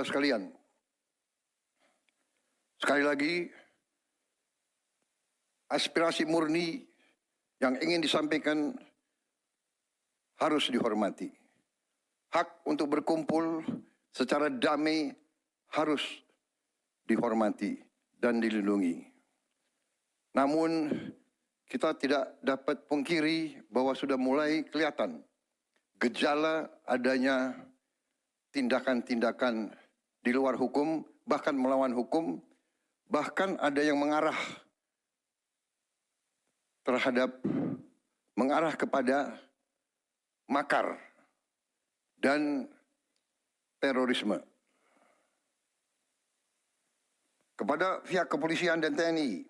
saudara sekalian, sekali lagi, aspirasi murni yang ingin disampaikan harus dihormati. Hak untuk berkumpul secara damai harus dihormati dan dilindungi. Namun, kita tidak dapat pungkiri bahwa sudah mulai kelihatan gejala adanya tindakan-tindakan di luar hukum, bahkan melawan hukum, bahkan ada yang mengarah kepada makar dan terorisme. Kepada pihak kepolisian dan TNI,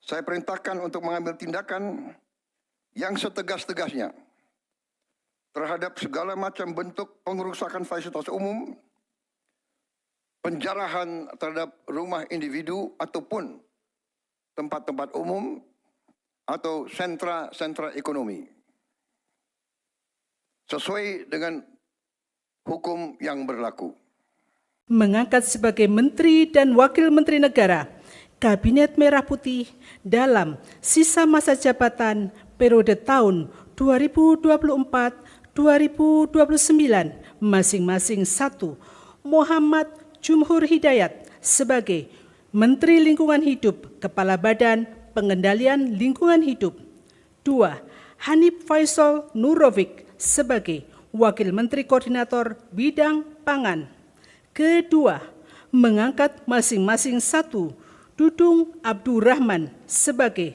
saya perintahkan untuk mengambil tindakan yang setegas-tegasnya terhadap segala macam bentuk pengerusakan fasilitas umum, penjarahan terhadap rumah individu ataupun tempat-tempat umum atau sentra-sentra ekonomi, sesuai dengan hukum yang berlaku. Mengangkat sebagai Menteri dan Wakil Menteri Negara Kabinet Merah Putih dalam sisa masa jabatan periode tahun 2024-2029 masing-masing 1. Muhammad Jumhur Hidayat sebagai Menteri Lingkungan Hidup Kepala Badan Pengendalian Lingkungan Hidup. 2. Hanif Faisal Nurovic sebagai Wakil Menteri Koordinator Bidang Pangan. Kedua, mengangkat masing-masing 1. Dudung Abdurrahman sebagai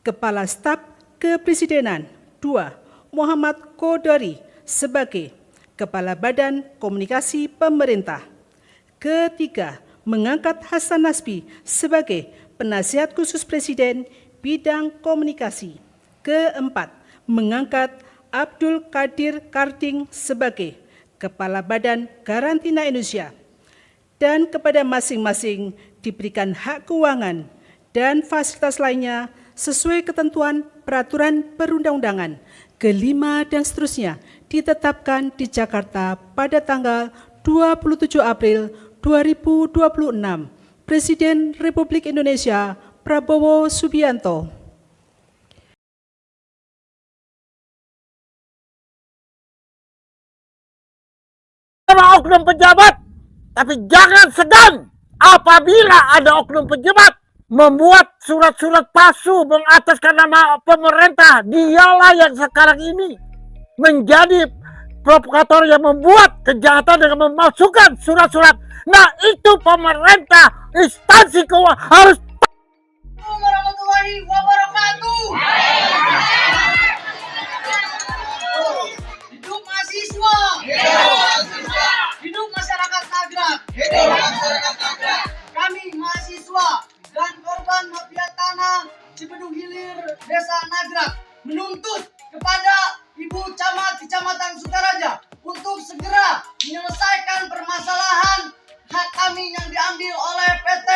Kepala Staf Kepresidenan. 2. Muhammad Qodari sebagai Kepala Badan Komunikasi Pemerintah. Ketiga, mengangkat Hasan Nasbi sebagai Penasihat Khusus Presiden Bidang Komunikasi. Keempat, mengangkat Abdul Qadir Karding sebagai Kepala Badan Karantina Indonesia. Dan kepada masing-masing diberikan hak keuangan dan fasilitas lainnya sesuai ketentuan peraturan perundang-undangan, kelima dan seterusnya ditetapkan di Jakarta pada tanggal 27 April 2026. Presiden Republik Indonesia Prabowo Subianto. Para oknum pejabat, tapi jangan segan apabila ada oknum pejabat membuat surat-surat palsu mengataskan nama pemerintah. Dialah yang sekarang ini menjadi provokator yang membuat kejahatan dengan memalsukan surat-surat. Nah, itu pemerintah, instansi keuangan harus. Assalamualaikum warahmatullahi wabarakatuh. Hidup mahasiswa. Hidup masyarakat Nagrak. Kami mahasiswa dan korban mafia tanah Cibedung Hilir, Desa Nagrak menuntut kepada Ibu Camat Kecamatan Sukaraja untuk segera menyelesaikan permasalahan hak kami yang diambil oleh PT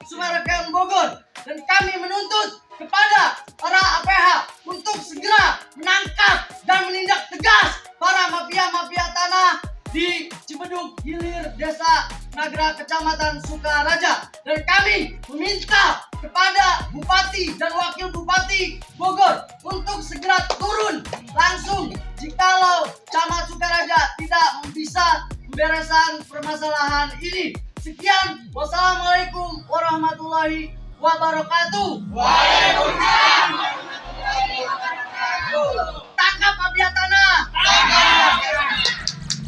Summarecon Bogor, dan kami menuntut kepada para APH untuk segera menangkap dan menindak tegas para mafia-mafia tanah di Cibedung Hilir, Desa Nagrak, Kecamatan Sukaraja. Dan kami meminta kepada Bupati dan Wakil Bupati Bogor untuk segera turun langsung jikalau Camat Sukaraja tidak bisa membereskan permasalahan ini. Sekian, wassalamualaikum warahmatullahi wabarakatuh. Waalaikumsalam warahmatullahi wabarakatuh. Tangkap mafia tanah.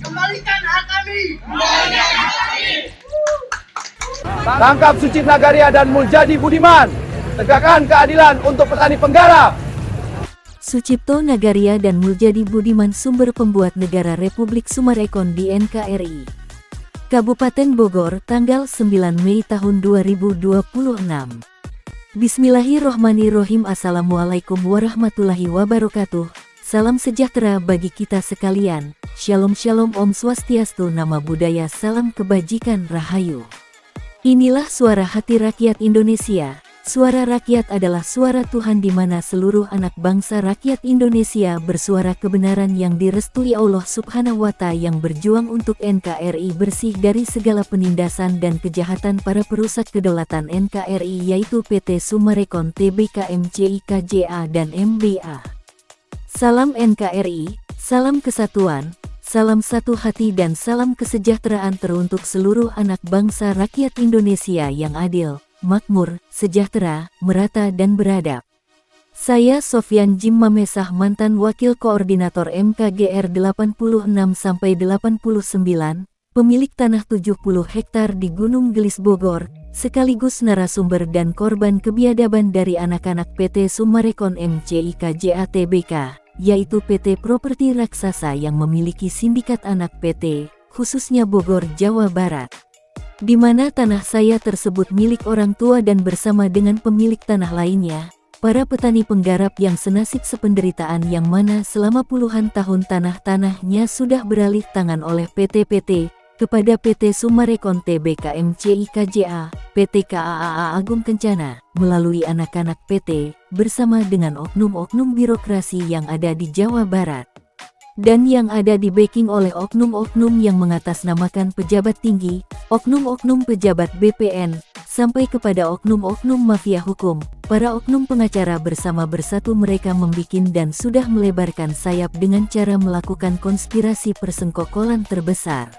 Kembalikan hak kami. Tangkap Sucip Nagaria dan Muljadi Budiman. Tegakkan keadilan untuk petani penggarap. Sucipto Nagaria dan Muljadi Budiman, sumber pembuat negara Republik Summarecon di NKRI. Kabupaten Bogor, tanggal 9 Mei tahun 2026. Bismillahirrohmanirrohim. Assalamualaikum warahmatullahi wabarakatuh. Salam sejahtera bagi kita sekalian. Shalom shalom, Om Swastiastu, Nama Budaya, salam kebajikan, Rahayu. Inilah suara hati rakyat Indonesia. Suara rakyat adalah suara Tuhan di mana seluruh anak bangsa rakyat Indonesia bersuara kebenaran yang direstui Allah Subhanahu wa Ta'ala yang berjuang untuk NKRI bersih dari segala penindasan dan kejahatan para perusak kedaulatan NKRI yaitu PT Summarecon Tbk MCIK JA dan MBA. Salam NKRI, salam kesatuan, salam satu hati dan salam kesejahteraan teruntuk seluruh anak bangsa rakyat Indonesia yang adil, makmur, sejahtera, merata dan beradab. Saya Sofyan Jim Mamesah, mantan Wakil Koordinator MKGR 86-89, pemilik tanah 70 hektar di Gunung Gelis Bogor, sekaligus narasumber dan korban kebiadaban dari anak-anak PT Summarecon MCIK JA Tbk, yaitu PT Properti Raksasa yang memiliki sindikat anak PT, khususnya Bogor, Jawa Barat. Di mana tanah saya tersebut milik orang tua dan bersama dengan pemilik tanah lainnya, para petani penggarap yang senasib sependeritaan yang mana selama puluhan tahun tanah-tanahnya sudah beralih tangan oleh PT kepada PT Summarecon Tbk MCIK JA, PT KAA Agung Kencana, melalui anak-anak PT, bersama dengan oknum-oknum birokrasi yang ada di Jawa Barat. Dan yang ada di backing oleh oknum-oknum yang mengatasnamakan pejabat tinggi, oknum-oknum pejabat BPN, sampai kepada oknum-oknum mafia hukum, para oknum pengacara bersatu mereka membikin dan sudah melebarkan sayap dengan cara melakukan konspirasi persengkokolan terbesar.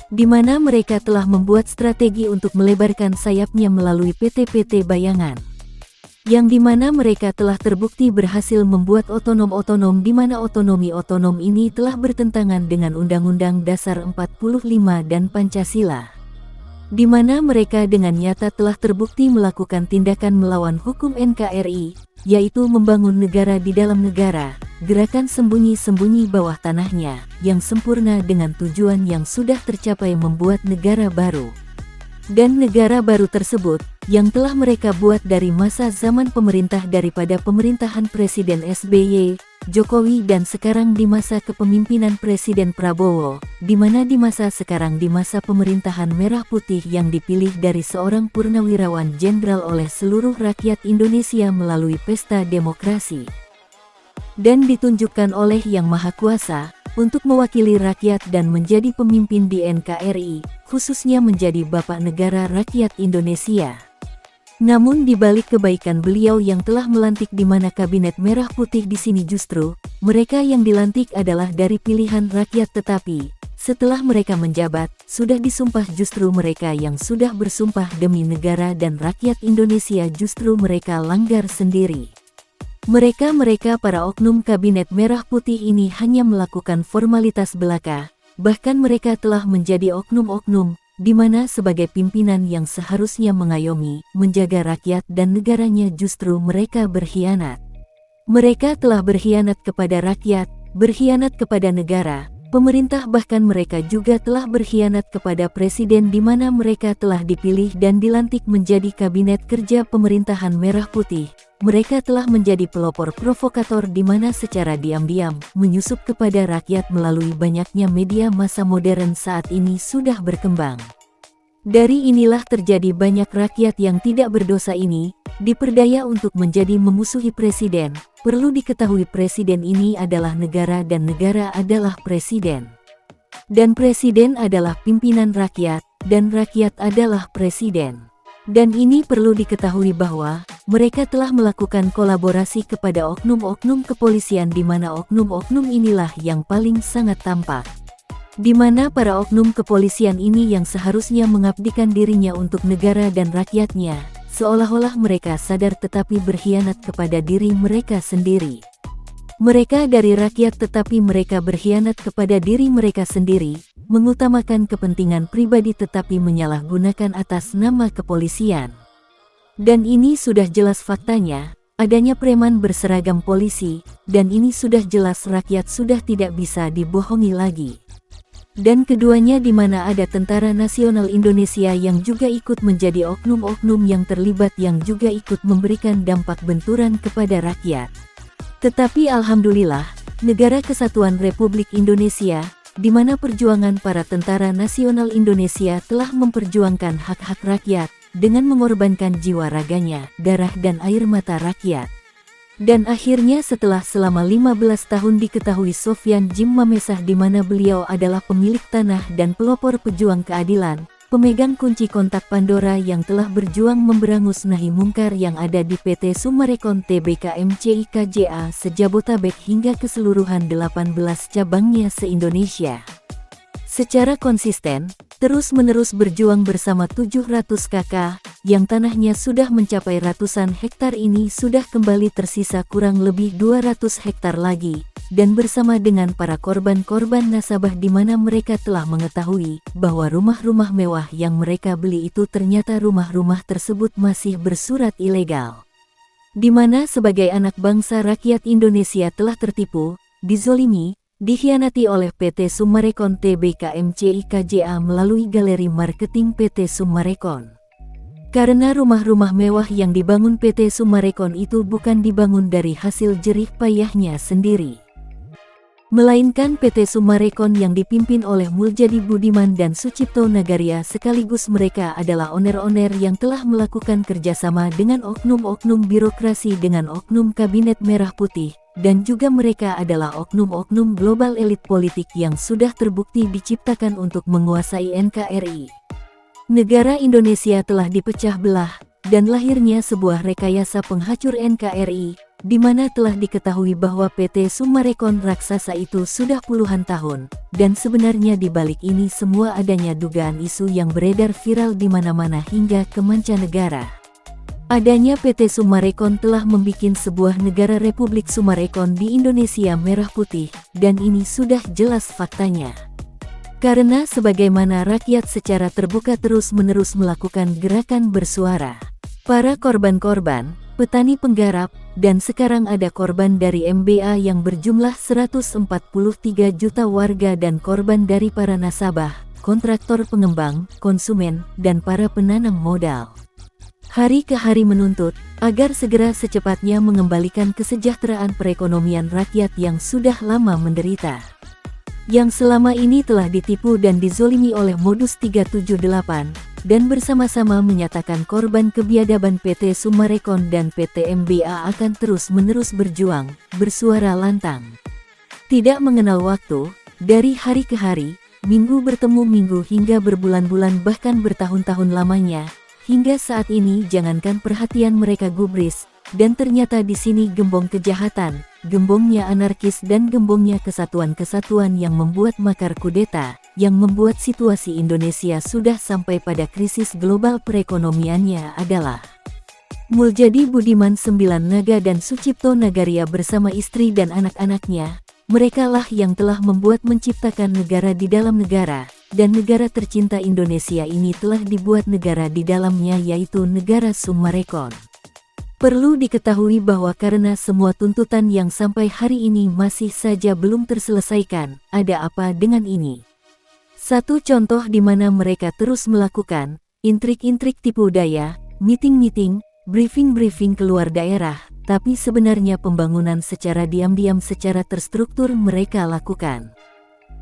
Di mana mereka telah membuat strategi untuk melebarkan sayapnya melalui PT bayangan. Yang dimana mereka telah terbukti berhasil membuat otonom di mana otonom ini telah bertentangan dengan Undang-Undang Dasar 45 dan Pancasila. Di mana mereka dengan nyata telah terbukti melakukan tindakan melawan hukum NKRI, yaitu membangun negara di dalam negara, gerakan sembunyi-sembunyi bawah tanahnya, yang sempurna dengan tujuan yang sudah tercapai membuat negara baru. Dan negara baru tersebut, yang telah mereka buat dari masa zaman pemerintah daripada pemerintahan Presiden SBY, Jokowi dan sekarang di masa kepemimpinan Presiden Prabowo, di mana di masa sekarang di masa pemerintahan Merah Putih yang dipilih dari seorang purnawirawan jenderal oleh seluruh rakyat Indonesia melalui pesta demokrasi. Dan ditunjukkan oleh Yang Maha Kuasa, untuk mewakili rakyat dan menjadi pemimpin di NKRI, khususnya menjadi Bapak Negara Rakyat Indonesia. Namun di balik kebaikan beliau yang telah melantik di mana kabinet Merah Putih di sini justru, mereka yang dilantik adalah dari pilihan rakyat tetapi, setelah mereka menjabat, sudah disumpah justru mereka yang sudah bersumpah demi negara dan rakyat Indonesia justru mereka langgar sendiri. Mereka para oknum kabinet Merah Putih ini hanya melakukan formalitas belaka, bahkan mereka telah menjadi oknum-oknum, di mana sebagai pimpinan yang seharusnya mengayomi, menjaga rakyat dan negaranya justru mereka berkhianat. Mereka telah berkhianat kepada rakyat, berkhianat kepada negara, pemerintah bahkan mereka juga telah berkhianat kepada presiden di mana mereka telah dipilih dan dilantik menjadi kabinet kerja pemerintahan Merah Putih. Mereka telah menjadi pelopor provokator di mana secara diam-diam menyusup kepada rakyat melalui banyaknya media massa modern saat ini sudah berkembang. Dari inilah terjadi banyak rakyat yang tidak berdosa ini, diperdaya untuk menjadi memusuhi presiden. Perlu diketahui presiden ini adalah negara dan negara adalah presiden. Dan presiden adalah pimpinan rakyat, dan rakyat adalah presiden. Dan ini perlu diketahui bahwa mereka telah melakukan kolaborasi kepada oknum-oknum kepolisian di mana oknum-oknum inilah yang paling sangat tampak. Di mana para oknum kepolisian ini yang seharusnya mengabdikan dirinya untuk negara dan rakyatnya, seolah-olah mereka sadar tetapi berkhianat kepada diri mereka sendiri. Mereka dari rakyat tetapi mereka berkhianat kepada diri mereka sendiri, mengutamakan kepentingan pribadi tetapi menyalahgunakan atas nama kepolisian. Dan ini sudah jelas faktanya, adanya preman berseragam polisi, dan ini sudah jelas rakyat sudah tidak bisa dibohongi lagi. Dan keduanya di mana ada Tentara Nasional Indonesia yang juga ikut menjadi oknum-oknum yang terlibat yang juga ikut memberikan dampak benturan kepada rakyat. Tetapi alhamdulillah, Negara Kesatuan Republik Indonesia, di mana perjuangan para Tentara Nasional Indonesia telah memperjuangkan hak-hak rakyat, dengan mengorbankan jiwa raganya, darah dan air mata rakyat. Dan akhirnya setelah selama 15 tahun diketahui Sofyan Djim Mamesah di mana beliau adalah pemilik tanah dan pelopor pejuang keadilan, pemegang kunci kontak Pandora yang telah berjuang memberangus nahi mungkar yang ada di PT Summarecon Tbk MCIKJA sejabotabek hingga keseluruhan 18 cabangnya se-Indonesia. Secara konsisten, terus-menerus berjuang bersama 700 kakak, yang tanahnya sudah mencapai ratusan hektar ini sudah kembali tersisa kurang lebih 200 hektar lagi, dan bersama dengan para korban-korban nasabah di mana mereka telah mengetahui bahwa rumah-rumah mewah yang mereka beli itu ternyata rumah-rumah tersebut masih bersurat ilegal. Di mana sebagai anak bangsa rakyat Indonesia telah tertipu, dizolimi, dikhianati oleh PT Summarecon Tbk MCIKJA melalui galeri marketing PT Summarecon. Karena rumah-rumah mewah yang dibangun PT Summarecon itu bukan dibangun dari hasil jerih payahnya sendiri, melainkan PT Summarecon yang dipimpin oleh Muljadi Budiman dan Sucipto Nagaria sekaligus mereka adalah oner-oner yang telah melakukan kerjasama dengan oknum-oknum birokrasi dengan oknum Kabinet Merah Putih, dan juga mereka adalah oknum-oknum global elit politik yang sudah terbukti diciptakan untuk menguasai NKRI. Negara Indonesia telah dipecah belah, dan lahirnya sebuah rekayasa penghacur NKRI, di mana telah diketahui bahwa PT Summarecon raksasa itu sudah puluhan tahun, dan sebenarnya di balik ini semua adanya dugaan isu yang beredar viral di mana-mana hingga ke mancanegara. Adanya PT Summarecon telah membuat sebuah negara Republik Summarecon di Indonesia merah putih, dan ini sudah jelas faktanya. Karena sebagaimana rakyat secara terbuka terus-menerus melakukan gerakan bersuara. Para korban-korban, petani penggarap, dan sekarang ada korban dari MBA yang berjumlah 143 juta warga dan korban dari para nasabah, kontraktor pengembang, konsumen, dan para penanam modal. Hari ke hari menuntut, agar segera secepatnya mengembalikan kesejahteraan perekonomian rakyat yang sudah lama menderita, yang selama ini telah ditipu dan dizolimi oleh modus 378, dan bersama-sama menyatakan korban kebiadaban PT Summarecon dan PT MBA akan terus-menerus berjuang, bersuara lantang. Tidak mengenal waktu, dari hari ke hari, minggu bertemu minggu hingga berbulan-bulan bahkan bertahun-tahun lamanya, hingga saat ini jangankan perhatian mereka gubris, dan ternyata di sini gembong kejahatan, gembongnya anarkis dan gembongnya kesatuan-kesatuan yang membuat makar kudeta, yang membuat situasi Indonesia sudah sampai pada krisis global perekonomiannya adalah Muljadi Budiman Sembilan Naga dan Sucipto Nagaria bersama istri dan anak-anaknya. Merekalah yang telah membuat menciptakan negara di dalam negara, dan negara tercinta Indonesia ini telah dibuat negara di dalamnya yaitu negara Summarecon. Perlu diketahui bahwa karena semua tuntutan yang sampai hari ini masih saja belum terselesaikan, ada apa dengan ini? Satu contoh di mana mereka terus melakukan intrik-intrik tipu daya, meeting-meeting, briefing-briefing keluar daerah, tapi sebenarnya pembangunan secara diam-diam secara terstruktur mereka lakukan.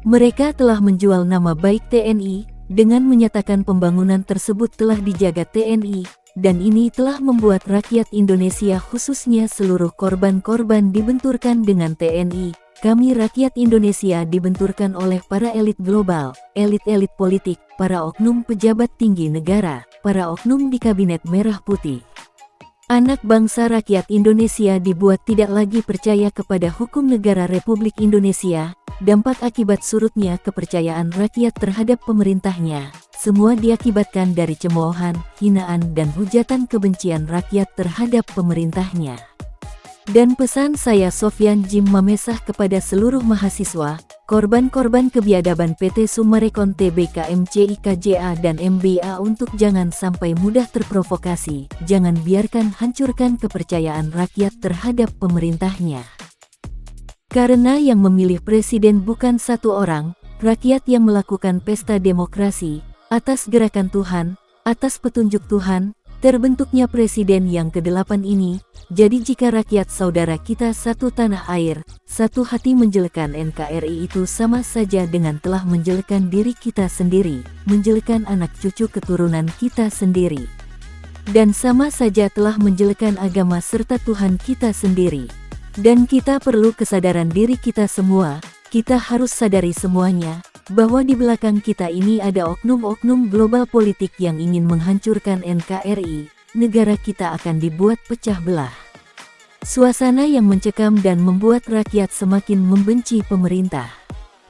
Mereka telah menjual nama baik TNI, dengan menyatakan pembangunan tersebut telah dijaga TNI, dan ini telah membuat rakyat Indonesia khususnya seluruh korban-korban dibenturkan dengan TNI. Kami rakyat Indonesia dibenturkan oleh para elit global, elit-elit politik, para oknum pejabat tinggi negara, para oknum di Kabinet Merah Putih. Anak bangsa rakyat Indonesia dibuat tidak lagi percaya kepada hukum negara Republik Indonesia, dampak akibat surutnya kepercayaan rakyat terhadap pemerintahnya, semua diakibatkan dari cemoohan, hinaan dan hujatan kebencian rakyat terhadap pemerintahnya. Dan pesan saya Sofyan Djim Mamesah kepada seluruh mahasiswa, korban-korban kebiadaban PT Summarecon Tbk MCIKJA dan MBA untuk jangan sampai mudah terprovokasi, jangan biarkan hancurkan kepercayaan rakyat terhadap pemerintahnya. Karena yang memilih presiden bukan satu orang, rakyat yang melakukan pesta demokrasi, atas gerakan Tuhan, atas petunjuk Tuhan, terbentuknya presiden yang ke-8 ini. Jadi jika rakyat saudara kita satu tanah air, satu hati menjelekan NKRI itu sama saja dengan telah menjelekan diri kita sendiri, menjelekan anak cucu keturunan kita sendiri. dan sama saja telah menjelekan agama serta Tuhan kita sendiri. Dan kita perlu kesadaran diri kita semua, kita harus sadari semuanya, bahwa di belakang kita ini ada oknum-oknum global politik yang ingin menghancurkan NKRI, negara kita akan dibuat pecah belah. Suasana yang mencekam dan membuat rakyat semakin membenci pemerintah.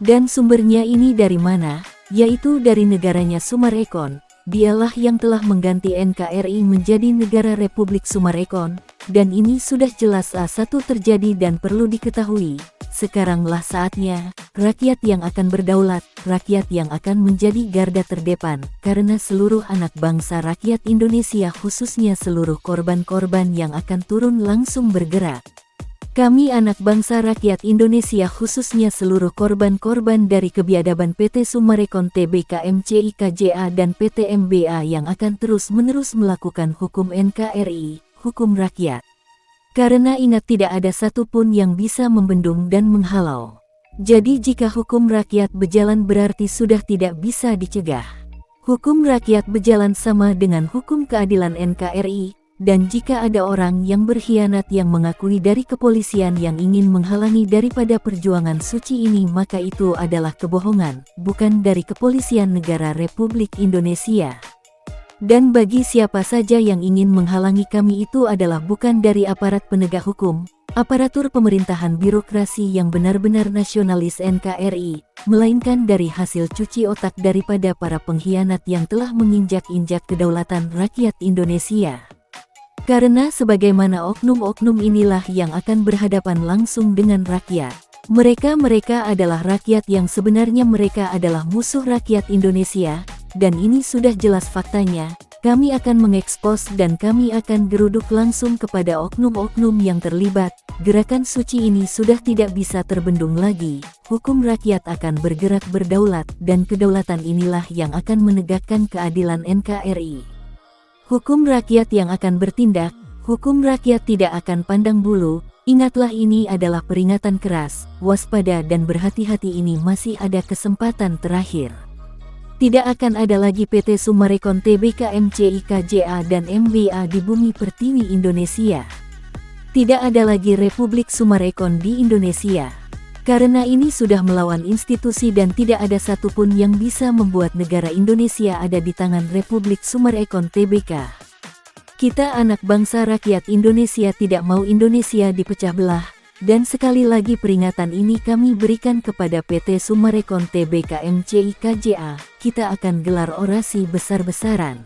Dan sumbernya ini dari mana? Yaitu dari negaranya Sumarekon. Dialah yang telah mengganti NKRI menjadi Negara Republik Sumarekon, dan ini sudah jelas A1 terjadi dan perlu diketahui. Sekaranglah saatnya, rakyat yang akan berdaulat, rakyat yang akan menjadi garda terdepan, karena seluruh anak bangsa rakyat Indonesia khususnya seluruh korban-korban yang akan turun langsung bergerak. Kami anak bangsa rakyat Indonesia khususnya seluruh korban-korban dari kebiadaban PT Sumarekon Tbk MCIKJA dan PT MBA yang akan terus-menerus melakukan hukum NKRI, hukum rakyat. Karena ingat tidak ada satupun yang bisa membendung dan menghalau. Jadi jika hukum rakyat berjalan berarti sudah tidak bisa dicegah. Hukum rakyat berjalan sama dengan hukum keadilan NKRI. Dan jika ada orang yang berkhianat yang mengakui dari kepolisian yang ingin menghalangi daripada perjuangan suci ini, maka itu adalah kebohongan, bukan dari kepolisian negara Republik Indonesia. Dan bagi siapa saja yang ingin menghalangi kami itu adalah bukan dari aparat penegak hukum, aparatur pemerintahan birokrasi yang benar-benar nasionalis NKRI, melainkan dari hasil cuci otak daripada para pengkhianat yang telah menginjak-injak kedaulatan rakyat Indonesia. Karena sebagaimana oknum-oknum inilah yang akan berhadapan langsung dengan rakyat. Mereka adalah rakyat yang sebenarnya mereka adalah musuh rakyat Indonesia, dan ini sudah jelas faktanya. Kami akan mengekspos dan kami akan geruduk langsung kepada oknum-oknum yang terlibat. Gerakan suci ini sudah tidak bisa terbendung lagi. Hukum rakyat akan bergerak berdaulat, dan kedaulatan inilah yang akan menegakkan keadilan NKRI. Hukum rakyat yang akan bertindak, hukum rakyat tidak akan pandang bulu. Ingatlah ini adalah peringatan keras, waspada dan berhati-hati, ini masih ada kesempatan terakhir. Tidak akan ada lagi PT Sumarekon Tbk MCIKJA dan MBA di bumi pertiwi Indonesia. Tidak ada lagi Republik Sumarekon di Indonesia. Karena ini sudah melawan institusi dan tidak ada satupun yang bisa membuat negara Indonesia ada di tangan Republik Sumarekon Tbk. Kita anak bangsa rakyat Indonesia tidak mau Indonesia dipecah belah, dan sekali lagi peringatan ini kami berikan kepada PT Sumarekon Tbk MCIKJA, kita akan gelar orasi besar-besaran.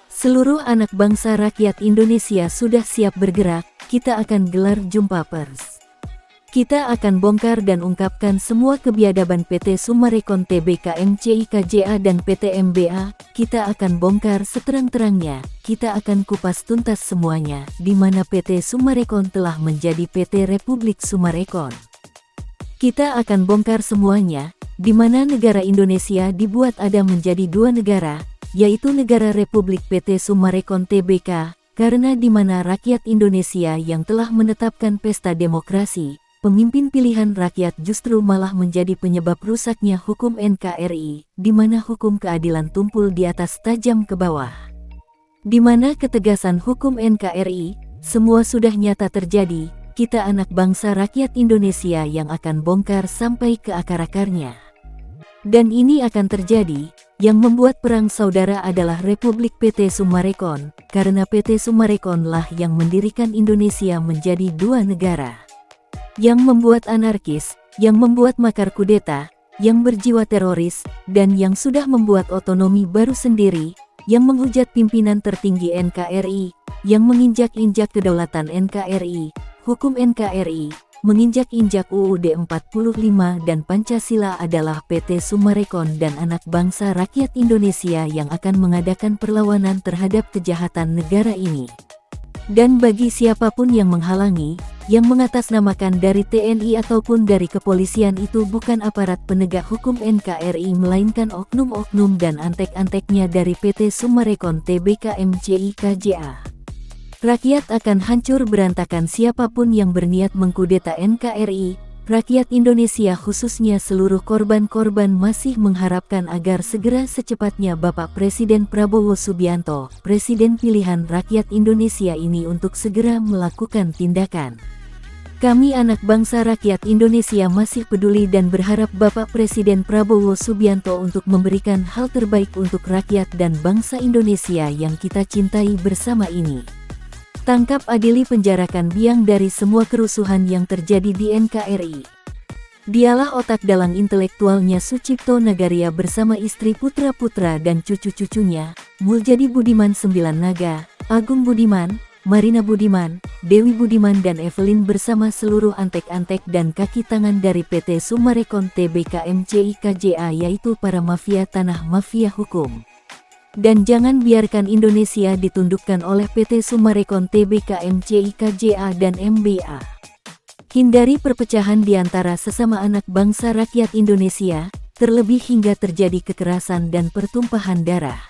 Seluruh anak bangsa rakyat Indonesia sudah siap bergerak, kita akan gelar jumpa pers. Kita akan bongkar dan ungkapkan semua kebiadaban PT Sumarekon Tbk MCIKJA dan PT MBA, kita akan bongkar seterang-terangnya, kita akan kupas tuntas semuanya, di mana PT Sumarekon telah menjadi PT Republik Sumarekon. Kita akan bongkar semuanya, di mana negara Indonesia dibuat ada menjadi dua negara, yaitu negara Republik PT Sumarekon Tbk, karena di mana rakyat Indonesia yang telah menetapkan pesta demokrasi, pemimpin pilihan rakyat justru malah menjadi penyebab rusaknya hukum NKRI, di mana hukum keadilan tumpul di atas tajam ke bawah. Di mana ketegasan hukum NKRI, semua sudah nyata terjadi, kita anak bangsa rakyat Indonesia yang akan bongkar sampai ke akar-akarnya. Dan ini akan terjadi, yang membuat perang saudara adalah Republik PT Sumarekon, karena PT Sumarekon lah yang mendirikan Indonesia menjadi dua negara. Yang membuat anarkis, yang membuat makar kudeta, yang berjiwa teroris, dan yang sudah membuat otonomi baru sendiri, yang menghujat pimpinan tertinggi NKRI, yang menginjak-injak kedaulatan NKRI, hukum NKRI, menginjak-injak UUD 45 dan Pancasila adalah PT Sumarekon dan anak bangsa rakyat Indonesia yang akan mengadakan perlawanan terhadap kejahatan negara ini. Dan bagi siapapun yang menghalangi, yang mengatasnamakan dari TNI ataupun dari kepolisian itu bukan aparat penegak hukum NKRI melainkan oknum-oknum dan antek-anteknya dari PT Sumarekon Tbk MCIKJA. Rakyat akan hancur berantakan siapapun yang berniat mengkudeta NKRI, rakyat Indonesia khususnya seluruh korban-korban masih mengharapkan agar segera secepatnya Bapak Presiden Prabowo Subianto, Presiden pilihan rakyat Indonesia ini untuk segera melakukan tindakan. Kami anak bangsa rakyat Indonesia masih peduli dan berharap Bapak Presiden Prabowo Subianto untuk memberikan hal terbaik untuk rakyat dan bangsa Indonesia yang kita cintai bersama ini. Tangkap, adili, penjarakan Biang dari semua kerusuhan yang terjadi di NKRI. Dialah otak dalang intelektualnya Sucipto Nagaria bersama istri, putra-putra dan cucu-cucunya, Muljadi Budiman 9 Naga, Agung Budiman, Marina Budiman, Dewi Budiman dan Evelyn bersama seluruh antek-antek dan kaki tangan dari PT Summarecon Tbk MCIKJA, yaitu para mafia tanah, mafia hukum. Dan jangan biarkan Indonesia ditundukkan oleh PT Summarecon Tbk MCIKJA dan MBA. Hindari perpecahan di antara sesama anak bangsa rakyat Indonesia, terlebih hingga terjadi kekerasan dan pertumpahan darah.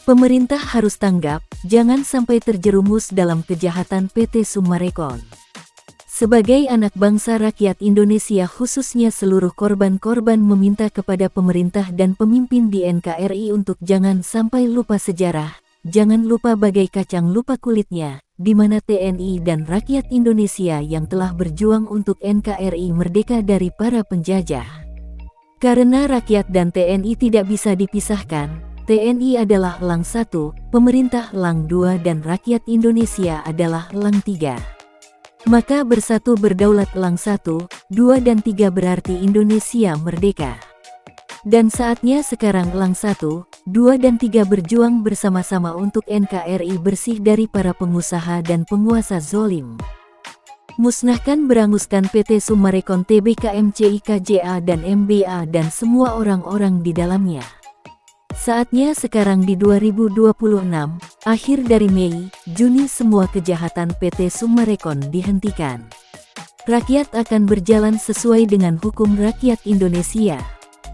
Pemerintah harus tanggap, jangan sampai terjerumus dalam kejahatan PT Summarecon. Sebagai anak bangsa rakyat Indonesia khususnya seluruh korban-korban meminta kepada pemerintah dan pemimpin di NKRI untuk jangan sampai lupa sejarah, jangan lupa bagai kacang lupa kulitnya, di mana TNI dan rakyat Indonesia yang telah berjuang untuk NKRI merdeka dari para penjajah. Karena rakyat dan TNI tidak bisa dipisahkan, TNI adalah elang 1, pemerintah elang 2 dan rakyat Indonesia adalah elang 3. Maka bersatu berdaulat elang 1, 2 dan 3 berarti Indonesia merdeka. Dan saatnya sekarang elang 1, 2 dan 3 berjuang bersama-sama untuk NKRI bersih dari para pengusaha dan penguasa zolim. Musnahkan, beranguskan PT Summarecon Tbk MCIKJA dan MBA dan semua orang-orang di dalamnya. Saatnya sekarang di 2026, akhir dari Mei, Juni semua kejahatan PT Summarecon dihentikan. Rakyat akan berjalan sesuai dengan hukum rakyat Indonesia.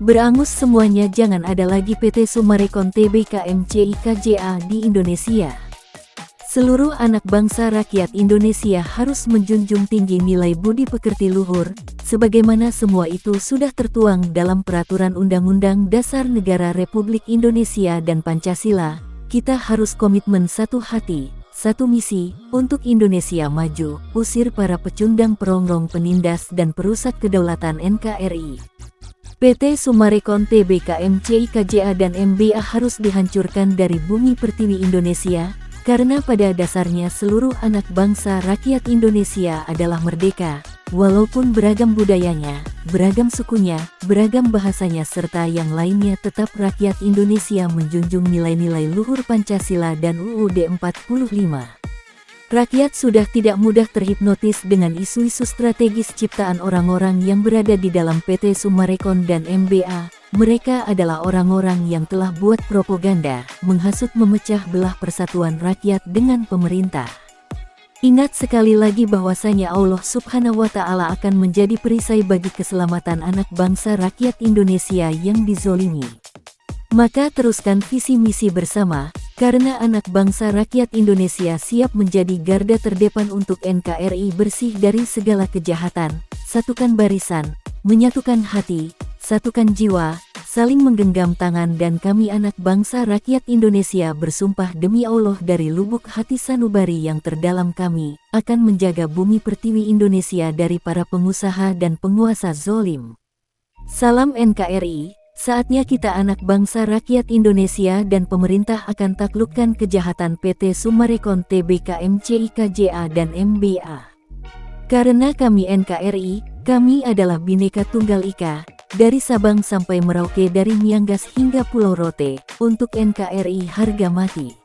Berangus semuanya, jangan ada lagi PT Summarecon Tbk MCIKJA di Indonesia. Seluruh anak bangsa rakyat Indonesia harus menjunjung tinggi nilai budi pekerti luhur, sebagaimana semua itu sudah tertuang dalam Peraturan Undang-Undang Dasar Negara Republik Indonesia dan Pancasila. Kita harus komitmen satu hati, satu misi, untuk Indonesia maju, usir para pecundang, perongrong, penindas dan perusak kedaulatan NKRI. PT Summarecon Tbk MCIKJA dan MBA harus dihancurkan dari bumi pertiwi Indonesia, karena pada dasarnya seluruh anak bangsa rakyat Indonesia adalah merdeka, walaupun beragam budayanya, beragam sukunya, beragam bahasanya serta yang lainnya, tetap rakyat Indonesia menjunjung nilai-nilai luhur Pancasila dan UUD 45. Rakyat sudah tidak mudah terhipnotis dengan isu-isu strategis ciptaan orang-orang yang berada di dalam PT Summarecon dan MBA. Mereka adalah orang-orang yang telah buat propaganda, menghasut, memecah belah persatuan rakyat dengan pemerintah. Ingat sekali lagi bahwasanya Allah Subhanahu wa Ta'ala akan menjadi perisai bagi keselamatan anak bangsa rakyat Indonesia yang dizolimi. Maka teruskan visi misi bersama, karena anak bangsa rakyat Indonesia siap menjadi garda terdepan untuk NKRI bersih dari segala kejahatan. Satukan barisan, menyatukan hati, satukan jiwa, saling menggenggam tangan, dan kami anak bangsa rakyat Indonesia bersumpah demi Allah dari lubuk hati sanubari yang terdalam kami, akan menjaga bumi pertiwi Indonesia dari para pengusaha dan penguasa zolim. Salam NKRI, saatnya kita anak bangsa rakyat Indonesia dan pemerintah akan taklukkan kejahatan PT Summarecon Tbk MCIKJA dan MBA. Karena kami NKRI, kami adalah Bhinneka Tunggal Ika, dari Sabang sampai Merauke, dari Miangas hingga Pulau Rote, untuk NKRI harga mati.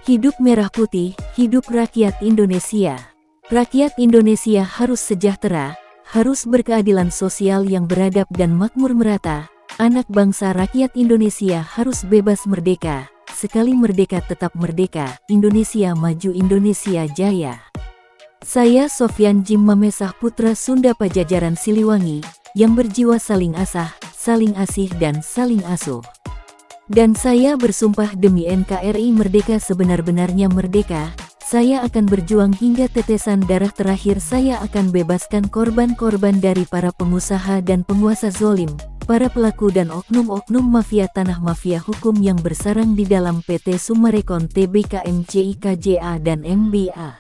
Hidup merah putih, hidup rakyat Indonesia. Rakyat Indonesia harus sejahtera, harus berkeadilan sosial yang beradab dan makmur merata. Anak bangsa rakyat Indonesia harus bebas merdeka. Sekali merdeka tetap merdeka. Indonesia maju, Indonesia jaya. Saya Sofyan Jim Mamesah, putra Sunda Pajajaran Siliwangi, yang berjiwa saling asah, saling asih dan saling asuh. Dan saya bersumpah demi NKRI merdeka sebenar-benarnya merdeka, Saya akan berjuang hingga tetesan darah terakhir. Saya akan bebaskan korban-korban dari para pengusaha dan penguasa zolim, para pelaku dan oknum-oknum mafia tanah, mafia hukum yang bersarang di dalam PT Summarecon Tbk, MCIKJA dan MBA.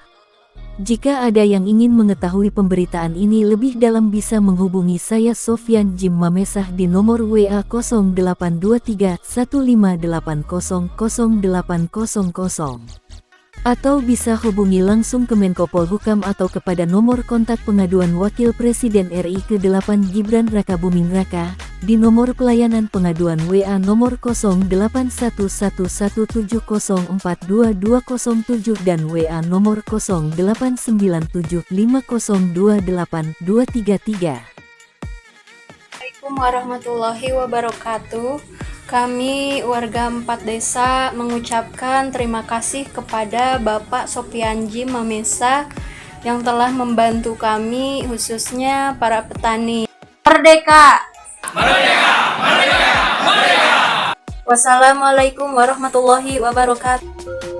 Jika ada yang ingin mengetahui pemberitaan ini lebih dalam bisa menghubungi saya Sofyan Jim Mamesah di nomor WA 0823 1580 0800 atau bisa hubungi langsung ke Menko Polhukam atau kepada nomor kontak pengaduan Wakil Presiden RI ke-8 Gibran Raka Buming Raka di nomor pelayanan pengaduan WA nomor 081170422207 dan WA nomor 0897502823. Assalamualaikum warahmatullahi wabarakatuh. Kami warga 4 desa mengucapkan terima kasih kepada Bapak Sofyan Jim Mamesah yang telah membantu kami, khususnya para petani. Merdeka! Merdeka! Merdeka! Merdeka! Wassalamualaikum warahmatullahi wabarakatuh.